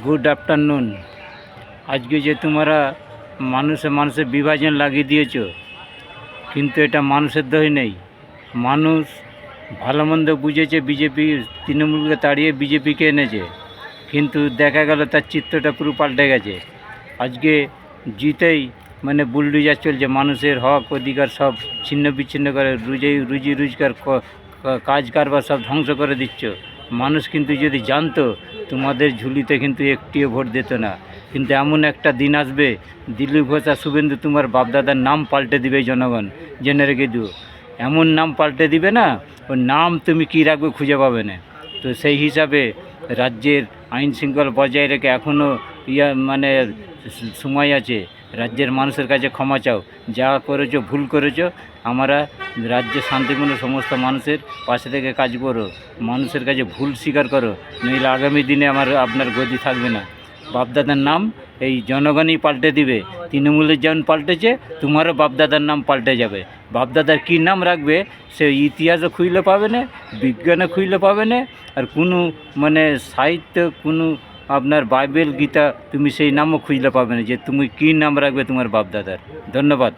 Good afternoon. আজকে যে তোমরা মানুষে মানুষে বিভাজন লাগিয়ে দিয়েছো, কিন্তু এটা মানুষের দোষ নেই। মানুষ ভালো মন্দ বুঝেছে, বিজেপি তৃণমূলকে তাড়িয়ে বিজেপিকে এনেছে, কিন্তু দেখা গেল তার চিত্রটা পুরো পাল্টে গেছে। আজকে জিতেই মানে বুলডোজার চলছে, মানুষের হক অধিকার সব ছিন্ন বিচ্ছিন্ন করে, রুজি রোজগার কাজ কারবার সব ধ্বংস করে দিচ্ছ। মানুষ কিন্তু যদি জানতো, তোমাদের ঝুলিতে কিন্তু একটিও ভোট দিত না। কিন্তু এমন একটা দিন আসবে, দিলীপ ঘোষ আর শুভেন্দু তোমার বাপদাদার নাম পাল্টে দিবে জনগণ, জেনে রেখে দিও। এমন নাম পাল্টে দিবে না, ওর নাম তুমি কী রাখবে খুঁজে পাবে না। তো সেই হিসাবে রাজ্যের আইন শৃঙ্খলা বজায় রেখে এখনও মানে সময় আছে। রাজ্যের মানুষের কাছে ক্ষমা চাও, যা করেছো ভুল করেছো। আমরা রাজ্যে শান্তিপূর্ণ সমস্ত মানুষের পাশে থেকে কাজ করো, মানুষের কাছে ভুল স্বীকার করো, নইলে আগামী দিনে আপনার গদি থাকবে না। বাপদাদার নাম এই জনগণই পাল্টে দিবে। তৃণমূলের যেমন পাল্টেছে, তোমারও বাপদাদার নাম পাল্টে যাবে। বাপদাদার কী নাম রাখবে সে ইতিহাসও খুঁজলে পাবে না, বিজ্ঞানে খুঁজলে পাবে না, আর কোনো মানে সাহিত্য, কোনো আপনার বাইবেল গীতা তুমি সেই নামও খুঁজলে পাবে না যে তুমি কী নাম রাখবে তোমার বাপদাদার। ধন্যবাদ।